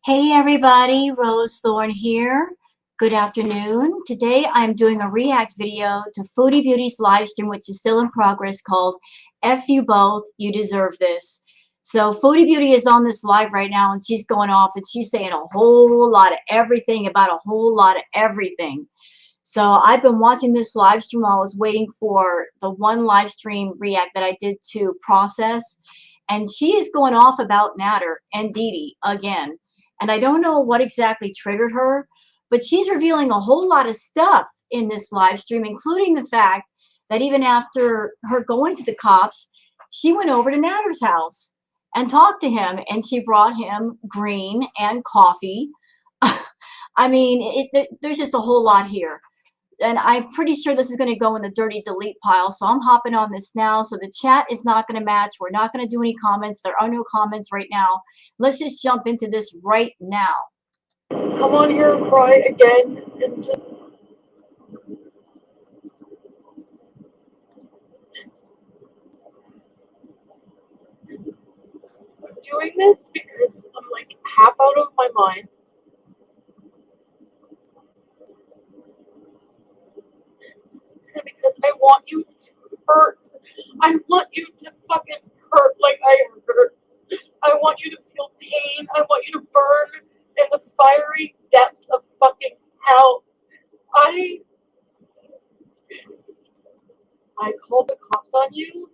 Hey everybody, Rose Thorne here. Good afternoon. Today I'm doing a react video to Foodie Beauty's live stream, which is still in progress, called F You Both, You Deserve This. So Foodie Beauty is on this live right now and she's going off and she's saying a whole lot of everything about a whole lot of everything. So I've been watching this live stream while I was waiting for the one live stream react that I did to process. And she is going off about Natter and Dee Dee again. And I don't know what exactly triggered her, but she's revealing a whole lot of stuff in this live stream, including the fact that even after her going to the cops, she went over to Natter's house and talked to him, and she brought him green and coffee. I mean, there's just a whole lot here, and I'm pretty sure this is going to go in the dirty delete pile. So I'm hopping on this now. So the chat is not going to match. We're not going to do any comments. There are no comments right now. Let's just jump into this right now. Come on here and cry again and just doing this because I'm like half out of my mind. And because I want you to hurt. I want you to fucking hurt like I hurt. I want you to feel pain. I want you to burn in the fiery depths of fucking hell. I called the cops on you.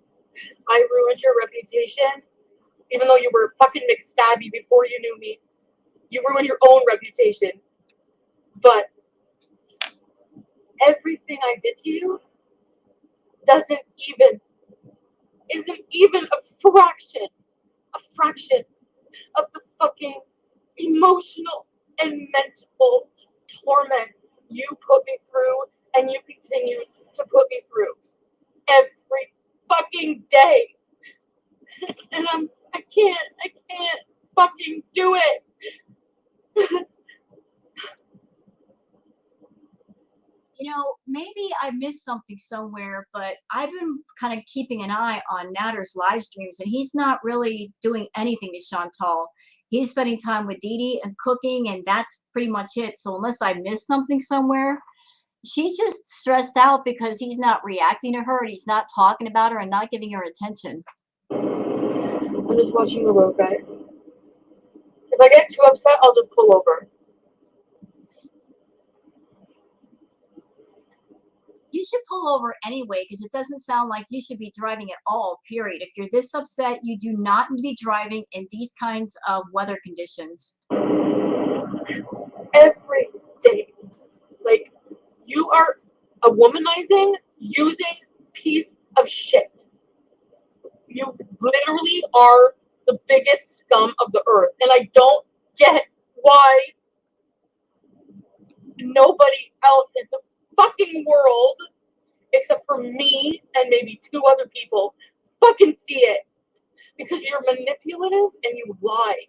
I ruined your reputation. Even though you were fucking McStabby before you knew me. You ruined your own reputation. But everything I did to you isn't even a fraction of the fucking emotional and mental torment you put me through and you continue to put me through every fucking day. And I can't fucking do it. You know, maybe I missed something somewhere, but I've been kind of keeping an eye on Natter's live streams, and he's not really doing anything to Chantal. He's spending time with Dee Dee and cooking, and that's pretty much it. So unless I missed something somewhere, she's just stressed out because he's not reacting to her and he's not talking about her and not giving her attention. I'm just watching the road, guys. If I get too upset, I'll just pull over. You should pull over anyway because it doesn't sound like you should be driving at all, period. If you're this upset, you do not need to be driving in these kinds of weather conditions. Every day. Like, you are a womanizing, using piece of shit. You literally are the biggest scum of the earth. And I don't get why nobody else in the fucking world, except for me and maybe two other people, fucking see it. Because you're manipulative and you lie.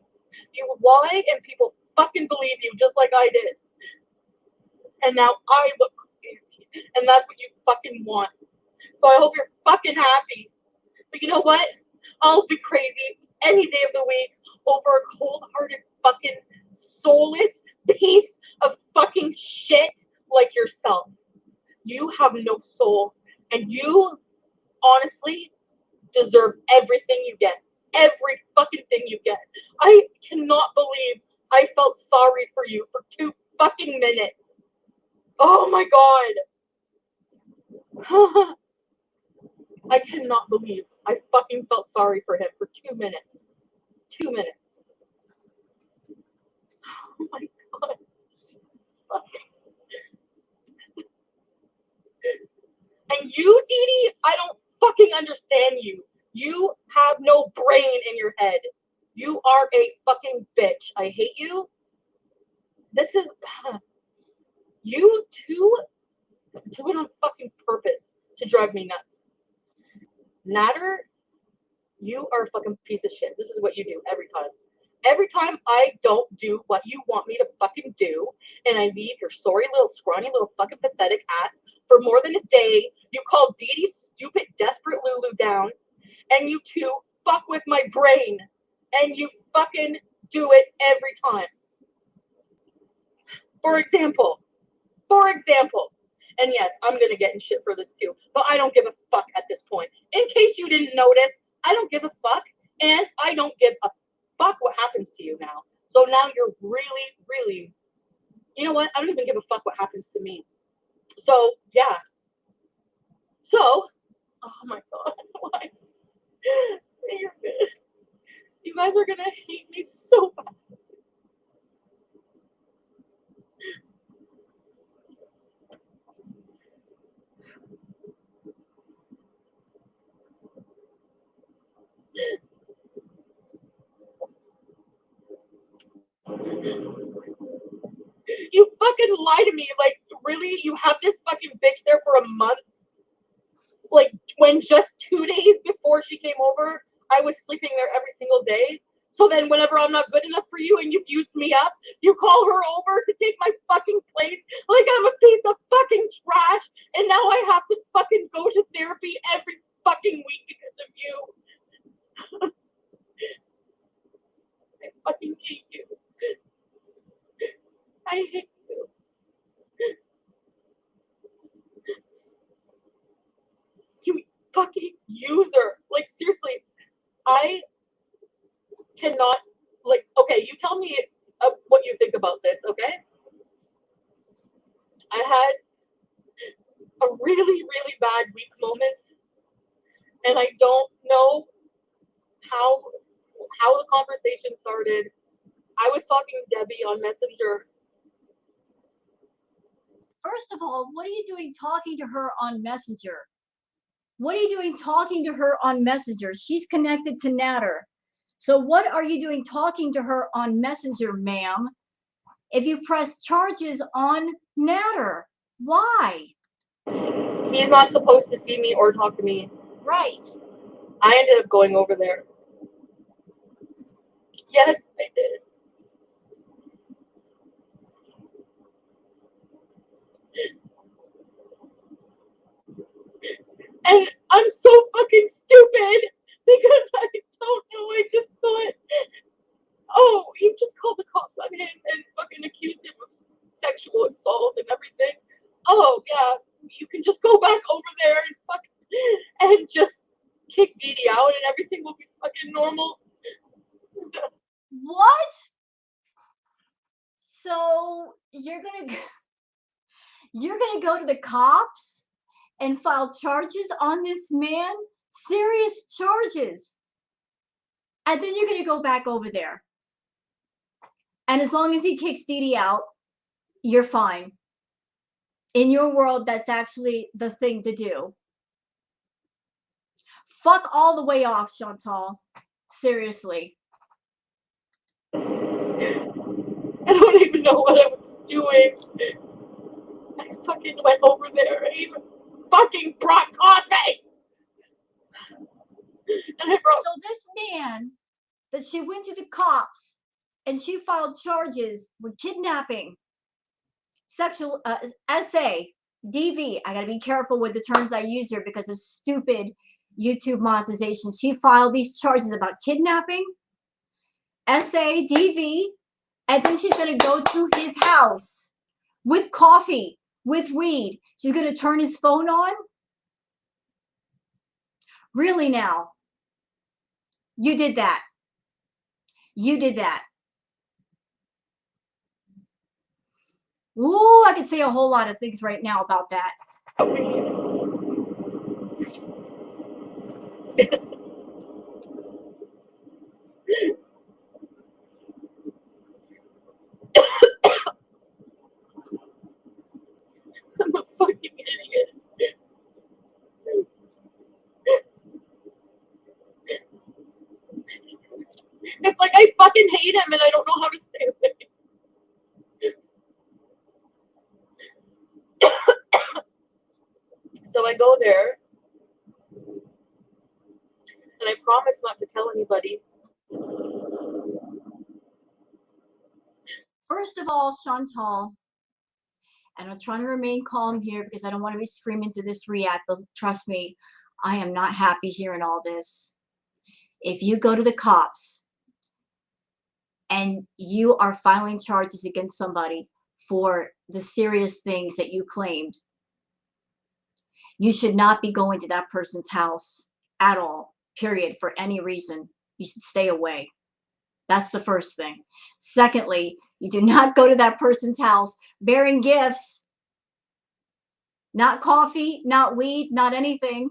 You lie and people fucking believe you just like I did. And now I look crazy. And that's what you fucking want. So I hope you're fucking happy. But you know what? I'll be crazy any day of the week over a cold-hearted fucking soulless piece of fucking shit like yourself. You have no soul. And you honestly deserve everything you get. Every fucking thing you get. I cannot believe I felt sorry for you for 2 fucking minutes. Oh my god. I cannot believe I fucking felt sorry for him for 2 minutes. 2 minutes. Oh my god. And you, Dee Dee, I don't fucking understand you. You have no brain in your head. You are a fucking bitch. I hate you. This is you two do it on fucking purpose to drive me nuts. Natter, you are a fucking piece of shit. This is what you do every time. Every time I don't do what you want me to fucking do, and I leave your sorry little scrawny little fucking pathetic ass for more than a day, you call Dee Dee's stupid desperate Lulu down, and you two fuck with my brain, and you fucking do it every time. For example, and yes, I'm gonna get in shit for this too, but I don't give a fuck at this point. In case you didn't notice, I don't give a fuck, and I don't give a fuck what happens to you now. So now you're really, really, you know what? I don't even give a fuck what happens to me. So yeah. So, oh my god, why? You're good. You guys are gonna hate me so bad. You fucking lie to me. Like, really? You have this fucking bitch there for a month? Like, when just 2 days before she came over, I was sleeping there every single day. So then whenever I'm not good enough for you and you've used me up, you call her over to take my fucking place like I'm a piece of fucking trash, and now I have to fucking go to therapy every fucking week because of you. I fucking hate you. I hate you. You fucking user. Like, seriously, I cannot, like, okay, you tell me what you think about this, okay? I had a really, really bad week moment, and I don't know how how the conversation started. I was talking to Debbie on Messenger. First of all, what are you doing talking to her on Messenger? What are you doing talking to her on Messenger? She's connected to Natter. So what are you doing talking to her on Messenger, ma'am? If you press charges on Natter, why? He's not supposed to see me or talk to me. Right. I ended up going over there. Yes, I did. And I'm so fucking stupid because I don't know. I just thought, oh, you just called the cops on him and fucking accused him of sexual assault and everything. Oh yeah, you can just go back over there and and just kick Dee Dee out and everything will be fucking normal. What? So you're gonna go to the cops and file charges on this man? Serious charges. And then you're gonna go back over there. And as long as he kicks Dee Dee out, you're fine. In your world, that's actually the thing to do. Fuck all the way off, Chantal. Seriously. I don't even know what I was doing. I fucking went over there. I even fucking brought coffee. And I brought. So this man that she went to the cops and she filed charges with kidnapping, sexual SA, DV. I gotta be careful with the terms I use here because of stupid YouTube monetization. She filed these charges about kidnapping, SA, DV, and then she's gonna go to his house with coffee, with weed. She's gonna turn his phone on. Really now? You did that. You did that. Ooh, I could say a whole lot of things right now about that. I'm a fucking idiot. It's like I fucking hate him and I don't know how to stay away. So I go there and I promise not to tell anybody. First of all, Chantal, and I'm trying to remain calm here because I don't want to be screaming to this react, but trust me, I am not happy hearing all this. If you go to the cops and you are filing charges against somebody, for the serious things that you claimed. You should not be going to that person's house at all, period, for any reason. You should stay away. That's the first thing. Secondly, you do not go to that person's house bearing gifts, not coffee, not weed, not anything.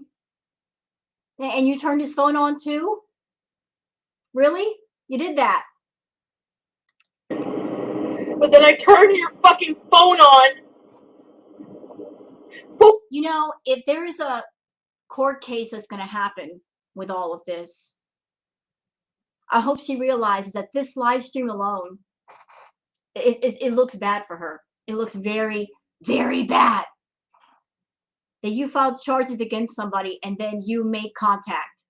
And you turned his phone on too? Really? You did that? But then I turn your fucking phone on. You know, if there is a court case that's going to happen with all of this, I hope she realizes that this live stream alone, it looks bad for her. It looks very, very bad. That you filed charges against somebody and then you made contact.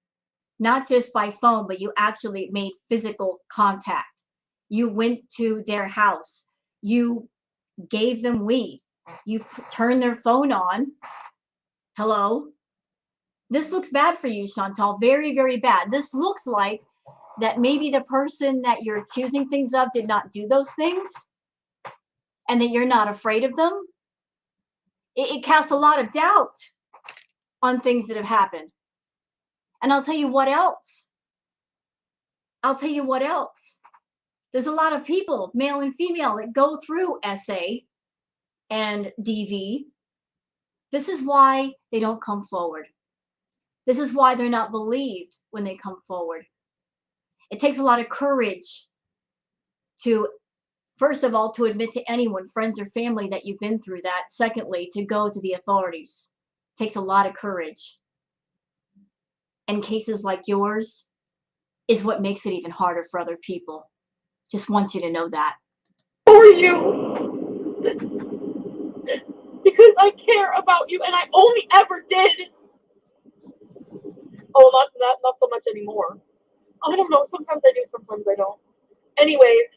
Not just by phone, but you actually made physical contact. You went to their house. You gave them weed. You turned their phone on. Hello? This looks bad for you, Chantal. Very, very bad. This looks like that maybe the person that you're accusing things of did not do those things and that you're not afraid of them. It casts a lot of doubt on things that have happened. And I'll tell you what else. There's a lot of people, male and female, that go through SA and DV. This is why they don't come forward. This is why they're not believed when they come forward. It takes a lot of courage to, first of all, to admit to anyone, friends or family, that you've been through that. Secondly, to go to the authorities. It takes a lot of courage. And cases like yours is what makes it even harder for other people. Just want you to know that. For you. Because I care about you and I only ever did. Oh, not so much anymore. I don't know. Sometimes I do, sometimes I don't. Anyways,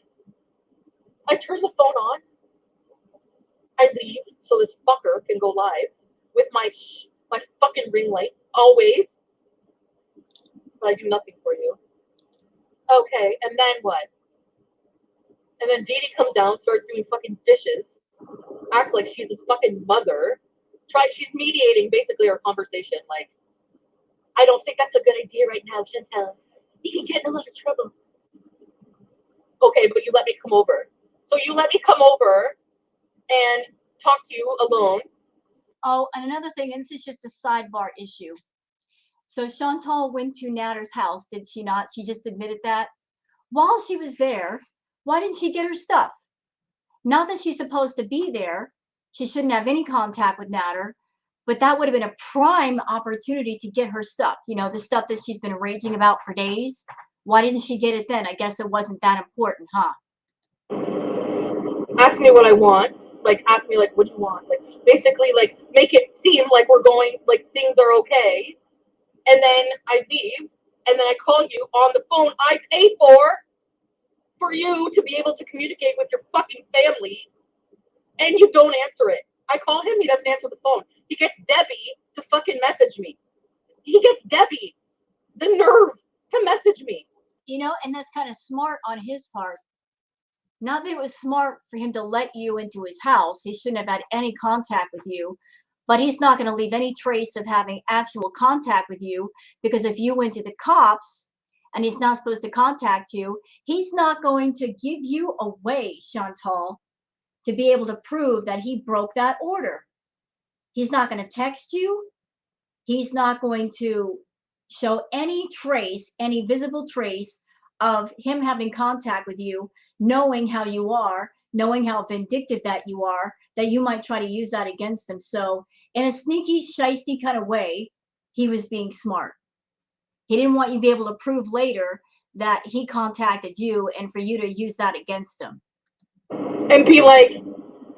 I turn the phone on. I leave so this fucker can go live with my fucking ring light always. But I do nothing for you. Okay, and then what? And then Dee Dee comes down, starts doing fucking dishes, acts like she's his fucking mother. She's mediating basically our conversation. Like, I don't think that's a good idea right now, Chantal. You can get in a lot of trouble. Okay, but you let me come over. So you let me come over and talk to you alone. Oh, and another thing, and this is just a sidebar issue. So Chantal went to Natter's house, did she not? She just admitted that. While she was there, why didn't she get her stuff? Not that she's supposed to be there. She shouldn't have any contact with Natter, but that would have been a prime opportunity to get her stuff. You know, the stuff that she's been raging about for days. Why didn't she get it then? I guess it wasn't that important, huh? Ask me what I want. Like, ask me, like, what do you want? Like, basically, like, make it seem like we're going, like, things are okay. And then I leave, and then I call you on the phone I pay for you to be able to communicate with your fucking family, and you don't answer it. I call him, he doesn't answer the phone. He gets Debbie to fucking message me. He gets Debbie, the nerve, to message me. You know, and that's kind of smart on his part. Not that it was smart for him to let you into his house. He shouldn't have had any contact with you. But he's not going to leave any trace of having actual contact with you, because if you went to the cops and he's not supposed to contact you, he's not going to give you away, Chantal, to be able to prove that he broke that order. He's not going to text you. He's not going to show any trace, any visible trace of him having contact with you, knowing how you are, knowing how vindictive that you might try to use that against him. So in a sneaky, shisty kind of way, he was being smart. He didn't want you to be able to prove later that he contacted you and for you to use that against him. And be like,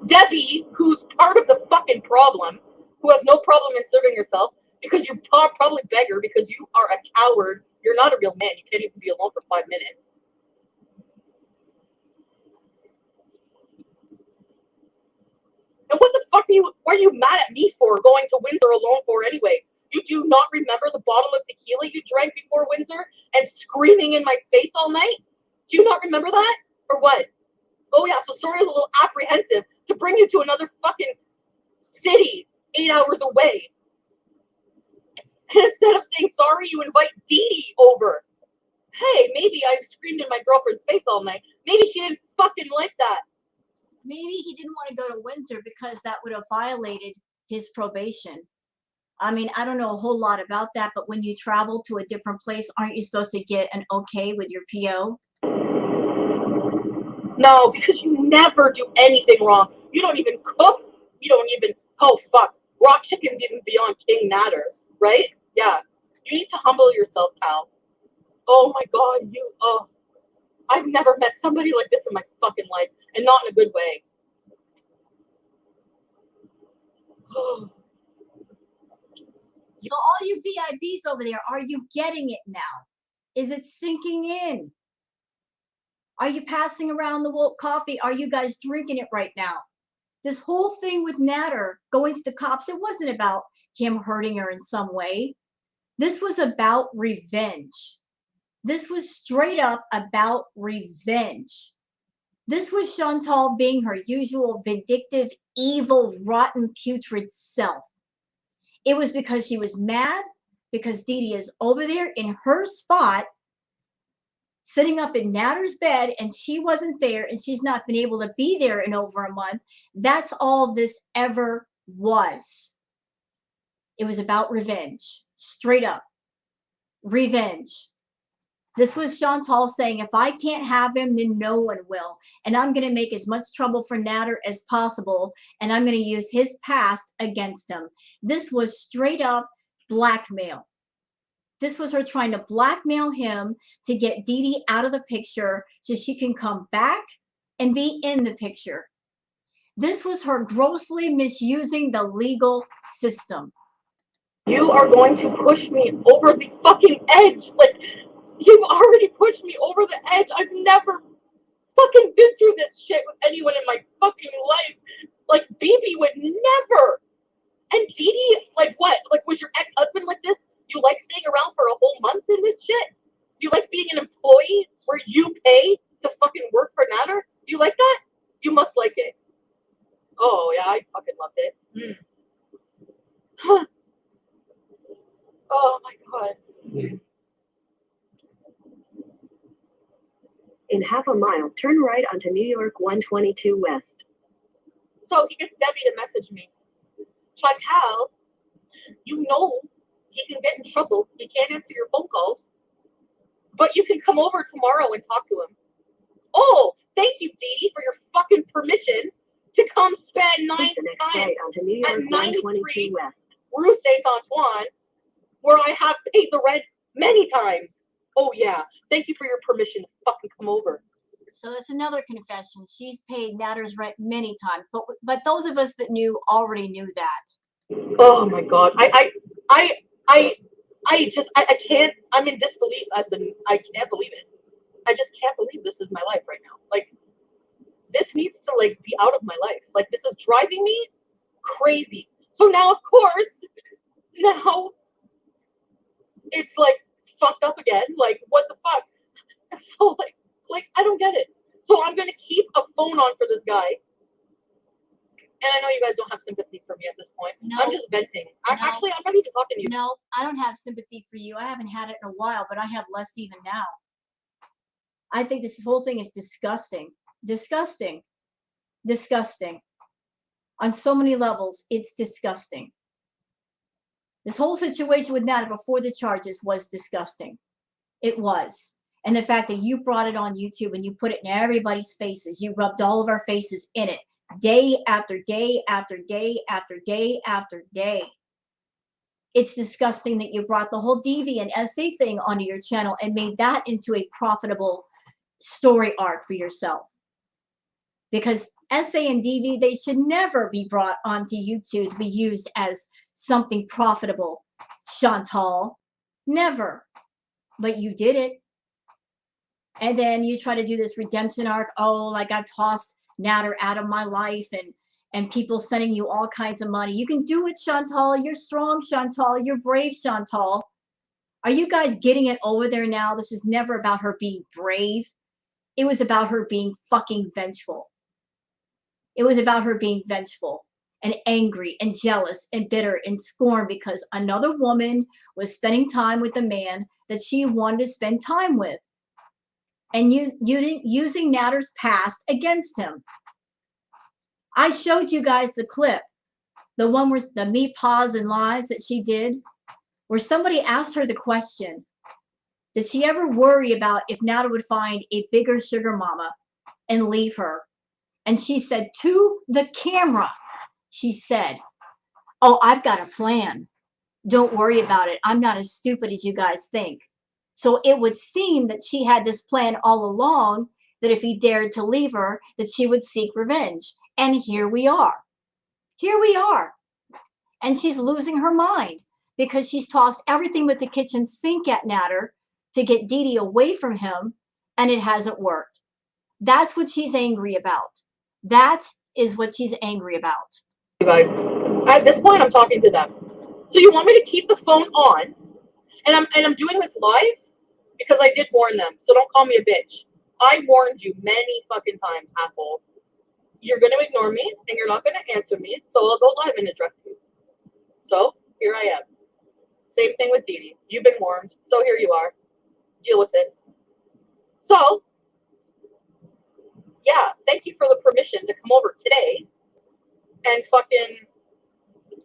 Debbie, who's part of the fucking problem, who has no problem inserting herself, because you probably beg her because you are a coward. You're not a real man. You can't even be alone for 5 minutes. And what the fuck were you mad at me for going to Windsor alone for anyway? You do not remember the bottle of tequila you drank before Windsor and screaming in my face all night? Do you not remember that? Or what? Oh yeah, so Soria's a little apprehensive to bring you to another fucking city 8 hours away. And instead of saying sorry, you invite Dee Dee over. Hey, maybe I screamed in my girlfriend's face all night. Maybe she didn't fucking like that. Maybe he didn't want to go to Windsor because that would have violated his probation. I mean, I don't know a whole lot about that, but when you travel to a different place, aren't you supposed to get an okay with your PO? No, because you never do anything wrong. You don't even cook. You don't even, oh fuck, raw chicken's even beyond King Natter, right? Yeah. You need to humble yourself, pal. Oh my god, I've never met somebody like this in my fucking life, and not in a good way. So all you VIPs over there, are you getting it now? Is it sinking in? Are you passing around the woke coffee? Are you guys drinking it right now? This whole thing with Natter going to the cops, it wasn't about him hurting her in some way. This was about revenge. This was straight up about revenge. This was Chantal being her usual vindictive, evil, rotten, putrid self. It was because she was mad, because Dee Dee is over there in her spot, sitting up in Natter's bed, and she wasn't there, and she's not been able to be there in over a month. That's all this ever was. It was about revenge. Straight up. Revenge. This was Chantal saying, if I can't have him, then no one will. And I'm going to make as much trouble for Natter as possible, and I'm going to use his past against him. This was straight up blackmail. This was her trying to blackmail him to get Dee Dee out of the picture so she can come back and be in the picture. This was her grossly misusing the legal system. You are going to push me over the fucking edge. Like, you've already pushed me over the edge. I've never fucking been through this shit with anyone in my fucking life. Like, BB would never. And Dee Dee, like what? Like, was your ex-husband like this? You like staying around for a whole month in this shit? You like being an employee where you pay to fucking work for Natter? You like that? You must like it. Oh, yeah, I fucking loved it. Huh. Oh, my God. In half a mile, turn right onto New York 122 West. So he gets Debbie to message me. Chantal, you know he can get in trouble. He can't answer your phone calls. But you can come over tomorrow and talk to him. Oh, thank you, Dee Dee, for your fucking permission to come spend 9 Take the next time right onto New York 122 West. Rue Saint Antoine, where I have paid the rent many times. Oh yeah, thank you for your permission to fucking come over. So that's another confession. She's paid Natter's rent many times, but those of us that knew already knew that. Oh my god, I can't. I'm in disbelief at I can't believe it. I just can't believe this is my life right now. Like, this needs to like be out of my life. Like, this is driving me crazy. So now, of course, now it's like fucked up again. Like, what the fuck? So like I don't get it. So I'm gonna keep a phone on for this guy. And I know you guys don't have sympathy for me at this point. No. I'm just venting. No. Actually, I'm not even talking to you. No, I don't have sympathy for you. I haven't had it in a while, but I have less even now. I think this whole thing is disgusting. Disgusting. Disgusting. On so many levels, it's disgusting. This whole situation with Natter before the charges was disgusting. It was. And the fact that you brought it on YouTube and you put it in everybody's faces, you rubbed all of our faces in it, day after day after day after day after day. It's disgusting that you brought the whole DV and SA thing onto your channel and made that into a profitable story arc for yourself. Because SA and DV, they should never be brought onto YouTube to be used as something profitable. Chantal, never. But you did it. And then you try to do this redemption arc. Oh, like I've tossed Natter out of my life and people sending you all kinds of money. You can do it, Chantal. You're strong, Chantal. You're brave, Chantal. Are you guys getting it over there now? This was never about her being brave. It was about her being fucking vengeful. It was about her being vengeful and angry and jealous and bitter and scorned because another woman was spending time with the man that she wanted to spend time with, and using Natter's past against him. I showed you guys the clip, the one where the me pause and lies that she did, where somebody asked her the question, did she ever worry about if Natter would find a bigger sugar mama and leave her? And she said to the camera, she said, oh, I've got a plan. Don't worry about it. I'm not as stupid as you guys think. So it would seem that she had this plan all along, that if he dared to leave her, that she would seek revenge. And here we are. Here we are. And she's losing her mind because she's tossed everything with the kitchen sink at Natter to get Dee Dee away from him, and it hasn't worked. That's what she's angry about. That is what she's angry about. You guys, at this point, I'm talking to them. So you want me to keep the phone on, and I'm doing this live because I did warn them. So don't call me a bitch. I warned you many fucking times, asshole. You're gonna ignore me, and you're not gonna answer me. So I'll go live and address you. So here I am. Same thing with Dee Dee. You've been warned, so here you are. Deal with it. So, yeah, thank you for the permission to come over today and fucking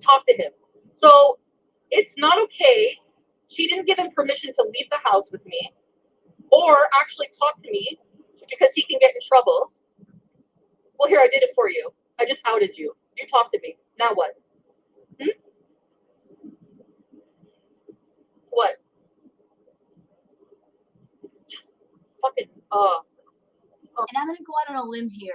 talk to him. So, it's not okay. She didn't give him permission to leave the house with me or actually talk to me because he can get in trouble. Well, here, I did it for you. I just outed you. You talk to me. Now what? What? Fucking, And I'm going to go out on a limb here.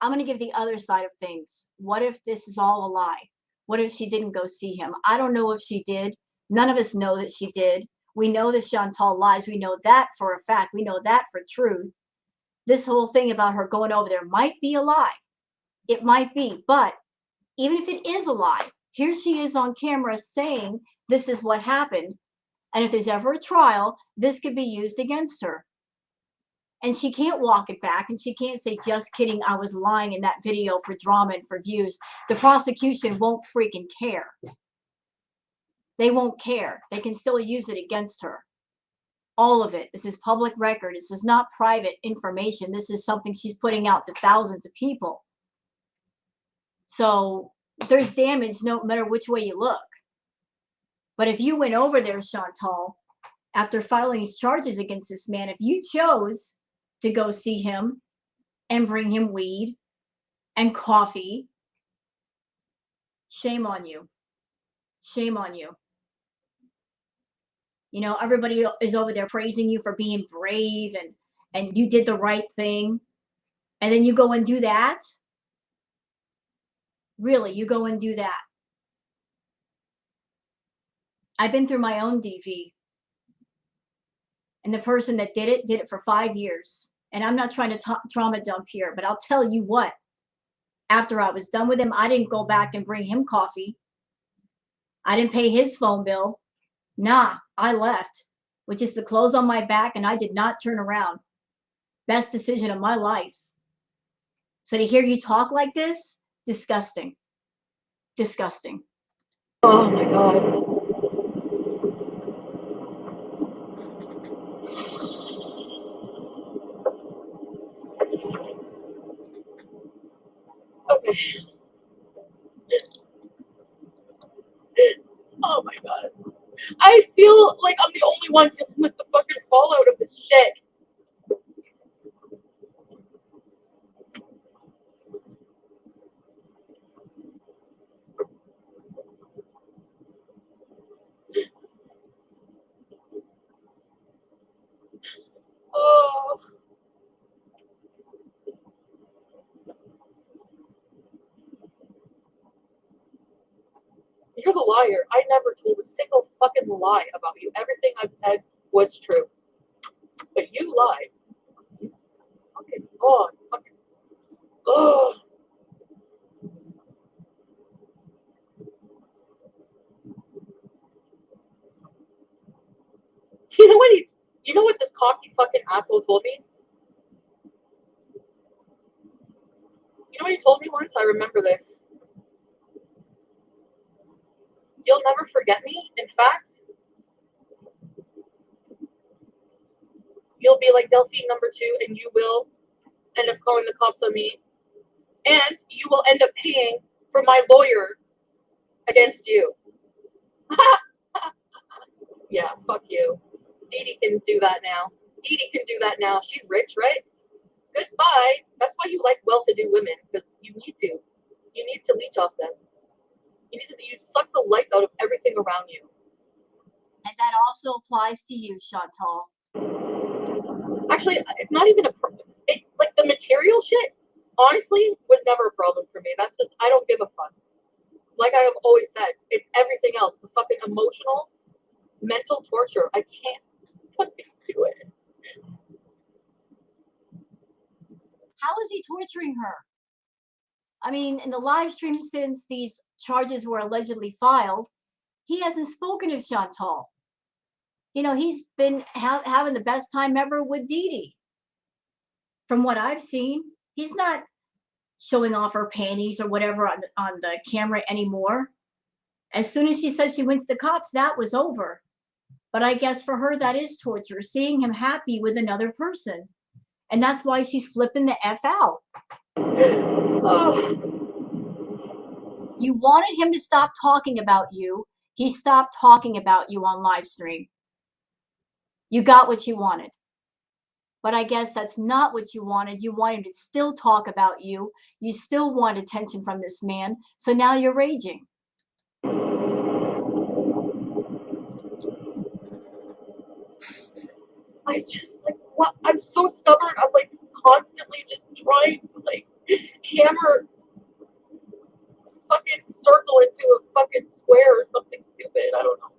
I'm going to give the other side of things. What if this is all a lie? What if she didn't go see him? I don't know if she did. None of us know that she did. We know that Chantal lies. We know that for a fact. We know that for truth. This whole thing about her going over there might be a lie. It might be. But even if it is a lie, here she is on camera saying this is what happened. And if there's ever a trial, this could be used against her. And she can't walk it back, and she can't say, just kidding, I was lying in that video for drama and for views. The prosecution won't freaking care. They won't care. They can still use it against her. All of it. This is public record. This is not private information. This is something she's putting out to thousands of people. So there's damage no matter which way you look. But if you went over there, Chantal, after filing these charges against this man, if you chose to go see him and bring him weed and coffee, shame on you. Shame on you. You know, everybody is over there praising you for being brave and you did the right thing. And then you go and do that? Really, you go and do that? I've been through my own DV. And the person that did it for 5 years. And I'm not trying to trauma dump here, but I'll tell you what. After I was done with him, I didn't go back and bring him coffee. I didn't pay his phone bill. Nah, I left with just the clothes on my back, and I did not turn around. Best decision of my life. So to hear you talk like this, disgusting. Disgusting. oh my God. Okay. Oh my God. I feel like I'm the only one dealing with the fucking fallout of this shit. Oh. You're the liar. I never told a single fucking lie about you. Everything I've said was true. But you lied. Fucking God. Fucking. Oh. You know what you know what this cocky fucking asshole told me? You know Somebody told me once, I remember this. You'll never forget me. In fact, you'll be like Delphine number 2, and you will end up calling the cops on me. And you will end up paying for my lawyer against you. Yeah, fuck you. Dee Dee can do that now. Dee Dee can do that now. She's rich, right? Goodbye. That's why you like well-to-do women, because you need to. You need to leech off them. You suck the life out of everything around you. And that also applies to you, Chantal. Actually, it's not even a problem. Like the material shit, honestly, was never a problem for me. That's just, I don't give a fuck. Like I have always said, it's everything else. The fucking emotional, mental torture. I can't fucking do it. How is he torturing her? I mean, in the live stream, since these charges were allegedly filed, he hasn't spoken of Chantal. You know, he's been having the best time ever with Dee Dee. From what I've seen, he's not showing off her panties or whatever on the camera anymore. As soon as she said she went to the cops, that was over. But I guess for her, that is torture, seeing him happy with another person. And that's why she's flipping the F out. Oh. You wanted him to stop talking about you. He stopped talking about you on live stream. You got what you wanted. But I guess that's not what you wanted. You wanted to still talk about you. You still want attention from this man. So now you're raging. I just, like, what? I'm so stubborn. I'm, like, constantly just trying to, like, hammer fucking circle into a fucking square or something stupid. I don't know.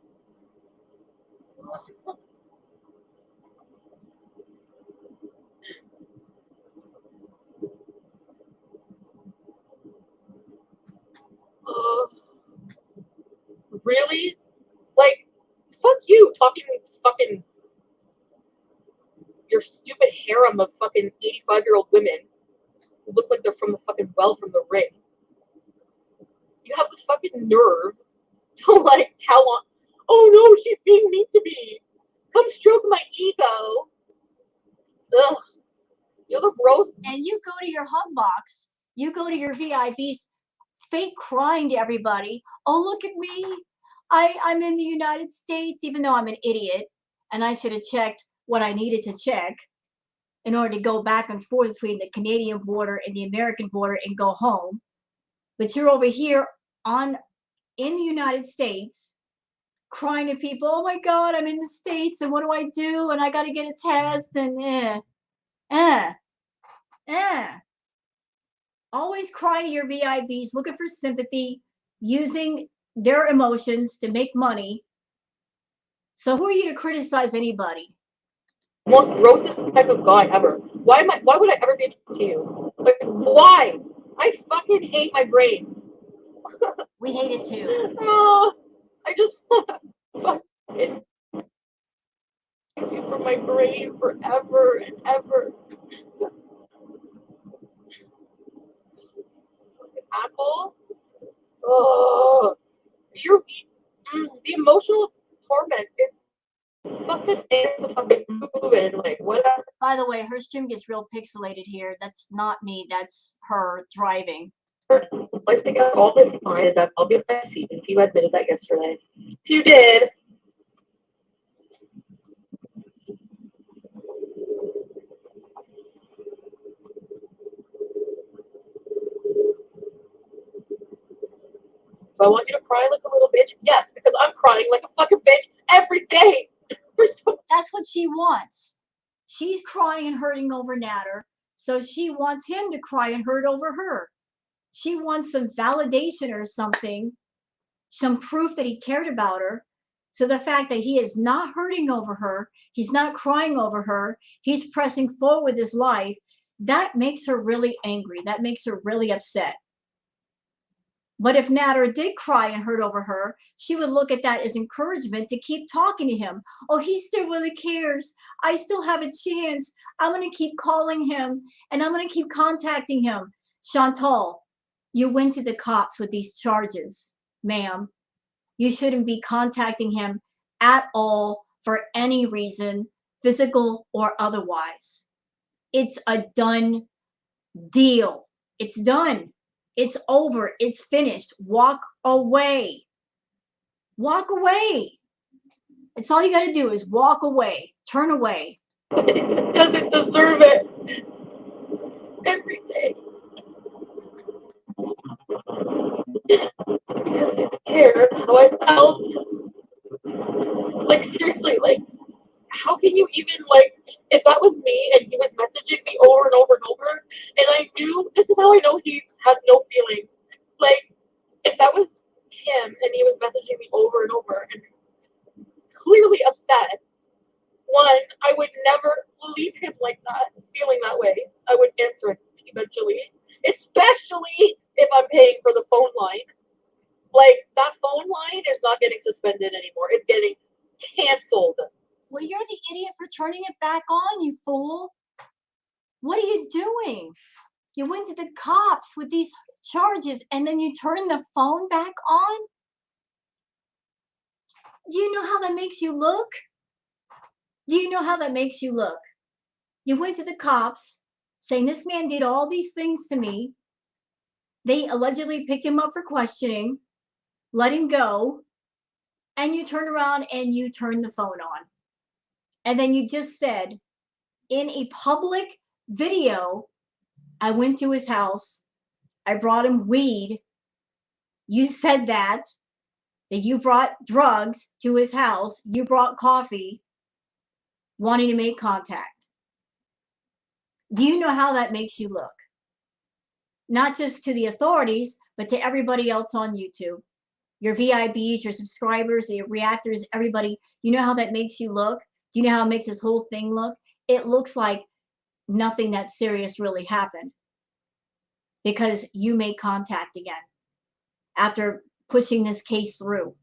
Really? Like, fuck you, talking fucking your stupid harem of fucking 85-year-old women who look like they're from the fucking well from the ring. You have the fucking nerve to, like, tell on, oh no, she's being mean to me. Come stroke my ego. Ugh. You look gross. And you go to your hug box, you go to your VIPs, fake crying to everybody. Oh, look at me. I'm in the United States, even though I'm an idiot. And I should have checked what I needed to check in order to go back and forth between the Canadian border and the American border and go home. But you're over here in the United States crying to people, oh my God, I'm in the States and what do I do? And I got to get a test and always crying to your VIPs, looking for sympathy, using their emotions to make money. So who are you to criticize anybody? Most grossest type of guy ever. Why would I ever be to you? Like, why? I fucking hate my brain. We hate it too. Oh, I just want to fucking you from my brain forever and ever. Fucking asshole. Oh, the emotional torment is fuck this dance, fucking moving, like whatever. By the way, her stream gets real pixelated here. That's not me. That's her driving. Like to get all this fine is that I'll be on my seat, and you admitted that yesterday. You did. Do I want you to cry like a little bitch? Yes, because I'm crying like a fucking bitch every day. That's what she wants. She's crying and hurting over Natter, so she wants him to cry and hurt over her. She wants some validation or something, some proof that he cared about her. So the fact that he is not hurting over her, he's not crying over her, he's pressing forward with his life, that makes her really angry. That makes her really upset. But if Natter did cry and hurt over her, she would look at that as encouragement to keep talking to him. Oh, he still really cares. I still have a chance. I'm going to keep calling him and I'm going to keep contacting him. Chantal, you went to the cops with these charges, ma'am. You shouldn't be contacting him at all for any reason, physical or otherwise. It's a done deal. It's done. It's over. It's finished. Walk away. Walk away. It's all you got to do is walk away. Turn away. It doesn't deserve it. Every day. Because I care how I felt. Like, seriously, like, how can you even, like, if that was me and he was messaging me over and over and over, and I knew, this is how I know he has no feelings. Like, if that was him and he was messaging me over and over and clearly upset, one, I would never leave him like that, feeling that way. I would answer it eventually, especially if I'm paying for the phone line. Like, that phone line is not getting suspended anymore. It's getting canceled. Well, you're the idiot for turning it back on, you fool. What are you doing? You went to the cops with these charges and then you turn the phone back on? Do you know how that makes you look? Do you know how that makes you look? You went to the cops saying this man did all these things to me. They allegedly picked him up for questioning, let him go, and you turn around and you turn the phone on. And then you just said in a public video, I went to his house, I brought him weed. You said that you brought drugs to his house, you brought coffee, wanting to make contact. Do you know how that makes you look? Not just to the authorities, but to everybody else on YouTube. Your VIBs, your subscribers, your reactors, everybody. You know how that makes you look? Do you know how it makes this whole thing look? It looks like nothing that serious really happened because you made contact again after pushing this case through.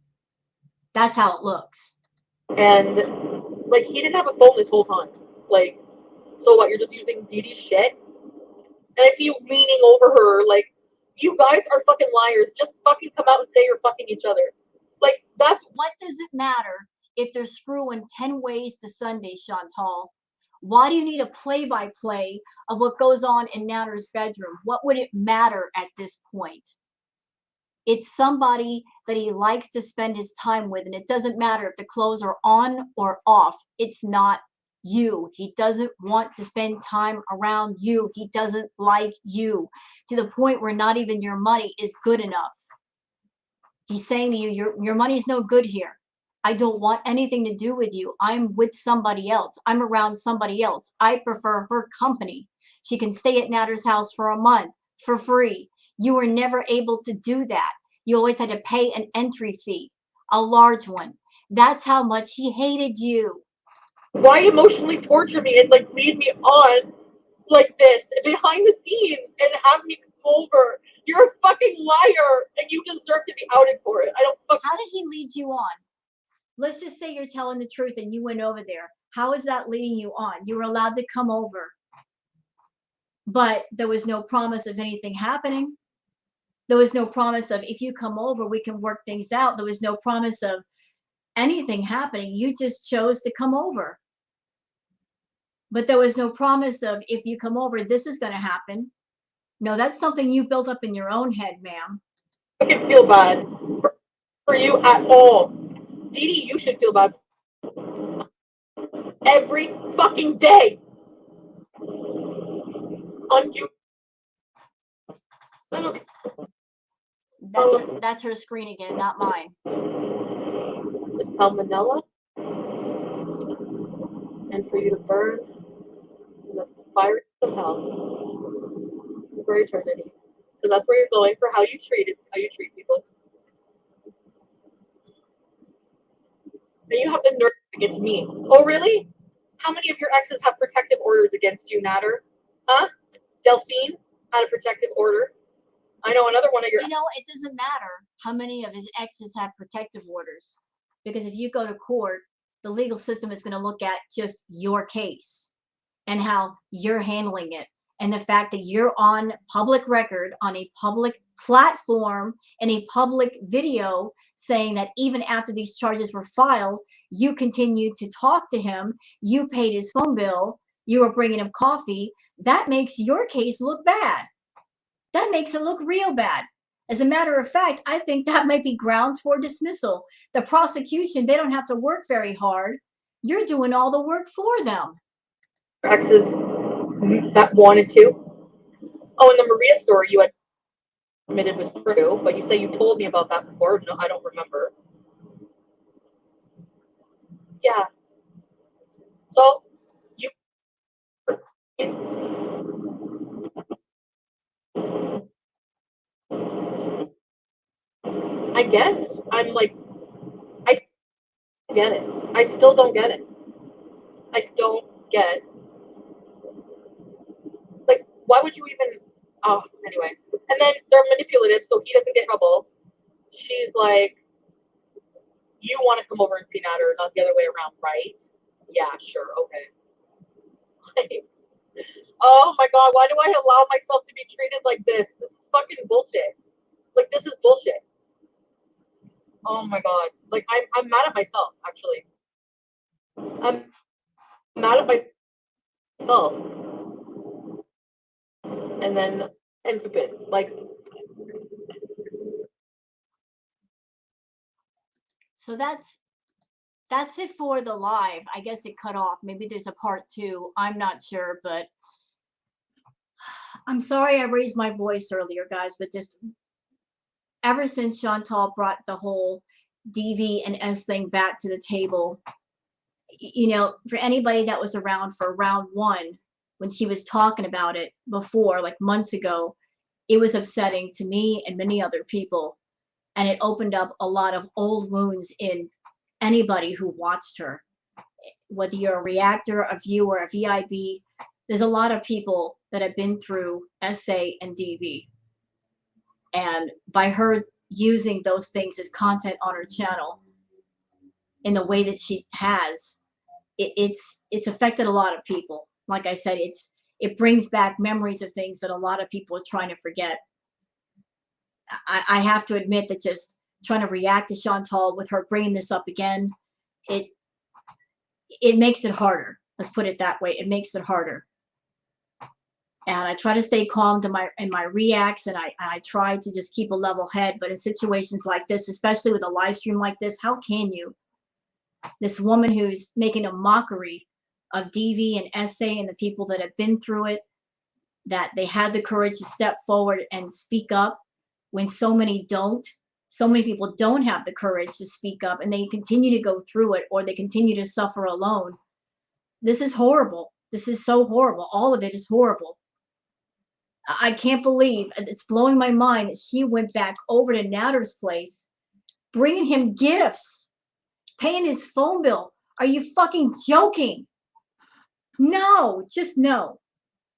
That's how it looks. And, like, he didn't have a phone this whole time. Like, so what, you're just using Dee Dee's shit? And I see you leaning over her, like, you guys are fucking liars. Just fucking come out and say you're fucking each other. Like, that's... What does it matter if they're screwing 10 ways to Sunday, Chantal? Why do you need a play-by-play of what goes on in Natter's bedroom? What would it matter at this point? It's somebody that he likes to spend his time with, and it doesn't matter if the clothes are on or off. It's not you. He doesn't want to spend time around you. He doesn't like you to the point where not even your money is good enough. He's saying to you, your money's no good here. I don't want anything to do with you. I'm with somebody else. I'm around somebody else. I prefer her company. She can stay at Natter's house for a month for free. You were never able to do that. You always had to pay an entry fee, a large one. That's how much he hated you. Why emotionally torture me and, like, lead me on like this behind the scenes and have me come over? You're a fucking liar and you deserve to be outed for it. I don't fucking... How did he lead you on? Let's just say you're telling the truth and you went over there. How is that leading you on? You were allowed to come over, but there was no promise of anything happening. There was no promise of, if you come over, we can work things out. There was no promise of anything happening. You just chose to come over. But there was no promise of, if you come over, this is going to happen. No, that's something you built up in your own head, ma'am. I fucking feel bad for you at all. Dee Dee, you should feel bad every fucking day. On you. That's her screen again, not mine. The salmonella, and for you to burn in the fire of hell for eternity. So that's where you're going for how you treat people. And you have the nerve against me. Oh, really? How many of your exes have protective orders against you, Natter? Huh? Delphine had a protective order. I know another one of your... You know, it doesn't matter how many of his exes have protective orders. Because if you go to court, the legal system is going to look at just your case and how you're handling it. And the fact that you're on public record, on a public platform, in a public video saying that even after these charges were filed, you continued to talk to him, you paid his phone bill, you were bringing him coffee, that makes your case look bad. That makes it look real bad. As a matter of fact, I think that might be grounds for dismissal. The prosecution, they don't have to work very hard. You're doing all the work for them. Exes that wanted to. Oh, and the Maria story you had admitted was true, but you say you told me about that before. No, I don't remember. Yeah. So you. I guess I'm like, I get it. I still don't get it. I don't get, like, why would you even, oh, anyway. And then they're manipulative, so he doesn't get in trouble. She's like, you want to come over and see Nader, not the other way around, right? Yeah, sure, okay. Like, oh my god, why do I allow myself to be treated like this? This is fucking bullshit. Like, this is bullshit. Oh my god. Like, I'm mad at myself, actually. I'm mad at myself. And then, and stupid. Like, So that's it for the live. I guess it cut off. Maybe there's a part 2. I'm not sure, but I'm sorry I raised my voice earlier, guys, but just ever since Chantal brought the whole DV and S thing back to the table, you know, for anybody that was around for round 1 when she was talking about it before, like months ago, it was upsetting to me and many other people. And it opened up a lot of old wounds in anybody who watched her. Whether you're a reactor, a viewer, a VIB, there's a lot of people that have been through SA and DV. And by her using those things as content on her channel in the way that she has, it's affected a lot of people. Like I said, it brings back memories of things that a lot of people are trying to forget. I have to admit that just trying to react to Chantal with her bringing this up again, it makes it harder. Let's put it that way. It makes it harder. And I try to stay calm in my reacts, and I try to just keep a level head. But in situations like this, especially with a live stream like this, how can you? This woman who's making a mockery of DV and SA and the people that have been through it, that they had the courage to step forward and speak up when so many don't. So many people don't have the courage to speak up, and they continue to go through it, or they continue to suffer alone. This is horrible. This is so horrible. All of it is horrible. I can't believe, it's blowing my mind that she went back over to Nader's place, bringing him gifts, paying his phone bill. Are you fucking joking? No, just no.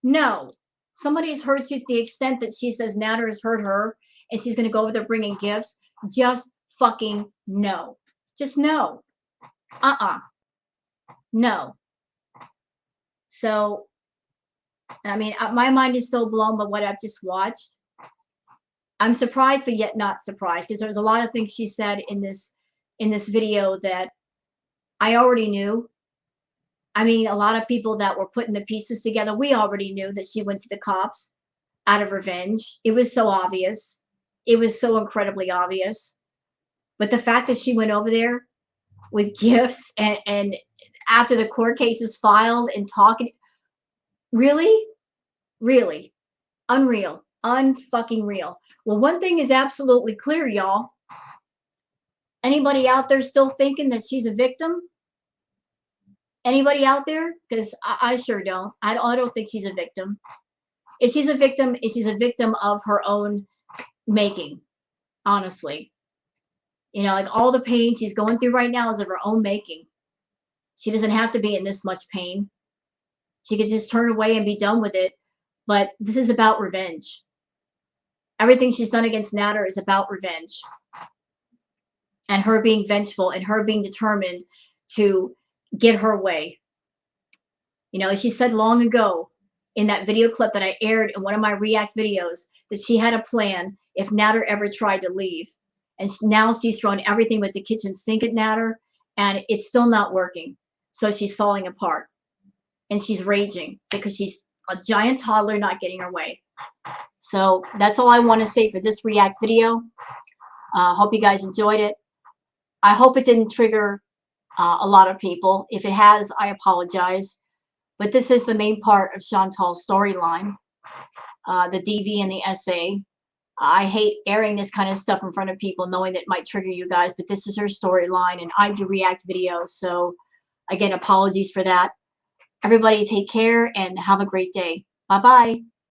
No. Somebody has hurt you to the extent that she says Nader has hurt her and she's going to go over there bringing gifts. Just fucking no. Just no. No. So, I mean, my mind is still blown by what I've just watched. I'm surprised, but yet not surprised, because there was a lot of things she said in this video that I already knew. I mean, a lot of people that were putting the pieces together, we already knew that she went to the cops out of revenge. It was so obvious. It was so incredibly obvious. But the fact that she went over there with gifts and after the court case was filed and talking, really? Really? Unreal. Unfucking real. Well, one thing is absolutely clear, y'all. Anybody out there still thinking that she's a victim? Anybody out there? Because I sure don't. I don't think she's a victim. If she's a victim, she's a victim of her own making, honestly. You know, like all the pain she's going through right now is of her own making. She doesn't have to be in this much pain. She could just turn away and be done with it. But this is about revenge. Everything she's done against Nader is about revenge. And her being vengeful and her being determined to get her way. You know, as she said long ago, in that video clip that I aired in one of my React videos that she had a plan if Natter ever tried to leave. And now she's thrown everything with the kitchen sink at Natter, and it's still not working. So she's falling apart. And she's raging because she's a giant toddler not getting her way. So that's all I want to say for this React video. Hope you guys enjoyed it. I hope it didn't trigger a lot of people. If it has, I apologize. But this is the main part of Chantal's storyline, the DV and the SA. I hate airing this kind of stuff in front of people knowing that it might trigger you guys, but this is her storyline, and I do React videos. So again, apologies for that. Everybody take care and have a great day. Bye-bye.